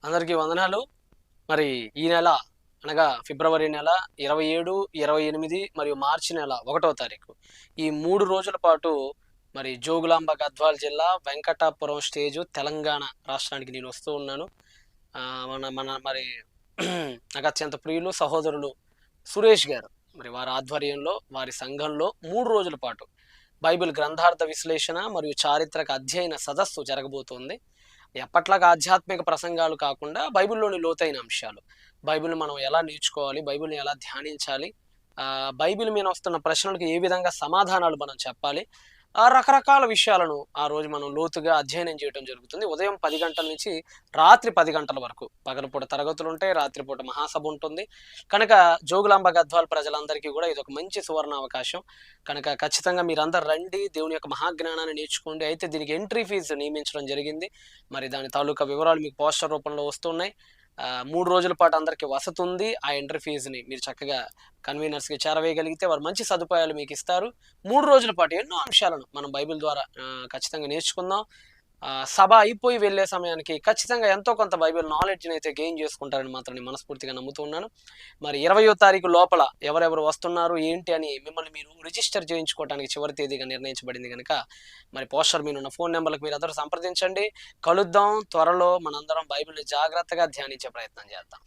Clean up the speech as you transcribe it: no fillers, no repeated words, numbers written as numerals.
అందరికీ వందనాలు. మరి ఈ నెల అనగా ఫిబ్రవరి నెల 27, 28 మరియు మార్చి నెల 1వ తారీఖు. ఈ 3 రోజుల పాటు మరి జోగులాంబ గద్వాల జిల్లా, వెంకటాపురం స్టేజు, తెలంగాణ రాష్ట్రానికి నేను వస్తూ ఉన్నాను. మన మన మరి నాకు అత్యంత ప్రియులు సహోదరులు సురేష్ గారు. మరి వారి ఆధ్వర్యంలో, వారి సంఘంలో 3 రోజుల పాటు బైబిల్ గ్రంథార్థ విశ్లేషణ మరియు చారిత్రక అధ్యయన సదస్సు జరగబోతోంది. ఎప్పట్లాగా ఆధ్యాత్మిక ప్రసంగాలు కాకుండా బైబిల్‌లోని లోతైన అంశాలు. బైబిల్‌ని మనం ఎలా నేర్చుకోవాలి? బైబిల్‌ని ఎలా ధ్యానించాలి? బైబిల్ మీద వస్తున్న ప్రశ్నలకు ఏ విధంగా సమాధానాలు మనం చెప్పాలి? రకరకాల విషయాలను ఆ రోజు మనం లోతుగా అధ్యయనం చేయటం జరుగుతుంది. ఉదయం 10 గంటల నుంచి రాత్రి 10 గంటల వరకు. పగలుపూట తరగతులుంటాయి. రాత్రిపూట మహాసభ ఉంటుంది. కనుక జోగులాంబ గద్వాల ప్రజలందరికీ గూడా ఇదొక మంచి సువర్ణావకాశం. కనుక ఖచ్చితంగా మీరందరూ రండి. దేవుని యొక్క మహాజ్ఞానాన్ని నేర్చుకోండి. అయితే దీనికి ఎంట్రీ ఫీజు నియమించడం జరిగింది. మరి దాని తాలూకా వివరాలు మీకు పోస్టర్ రూపంలో వస్తున్నాయి. 3 రోజుల పాటు అందరికి వసతుంది. ఆ ఎంట్రీ ఫీజుని మీరు చక్కగా కన్వీనర్స్‌కి చేరవేయగలిగితే వారు మంచి సదుపాయాలు మీకిస్తారు. 3 రోజుల పాటు ఎన్నో అంశాలను మనం బైబిల్ ద్వారా ఖచ్చితంగా నేర్చుకుందాం. సభ అయిపోయి వెళ్ళే సమయానికి ఖచ్చితంగా ఎంతో కొంత బైబిల్ నాలెడ్జ్‌నైతే గెయిన్ చేసుకుంటారని మాత్రం నేను మనస్ఫూర్తిగా నమ్ముతూ ఉన్నాను. మరి 20వ తారీఖు లోపల ఎవరెవరు వస్తున్నారు, ఏంటి అని మిమ్మల్ని మీరు రిజిస్టర్ చేయించుకోవడానికి చివరి తేదీగా నిర్ణయించబడింది గనక, మరి పోస్టర్ మీదున్న ఫోను నంబర్‌లకు మీరందరూ సంప్రదించండి. కలుద్దాం త్వరలో. మనందరం బైబిల్‌ని జాగ్రత్తగా ధ్యానించే ప్రయత్నం చేద్దాం.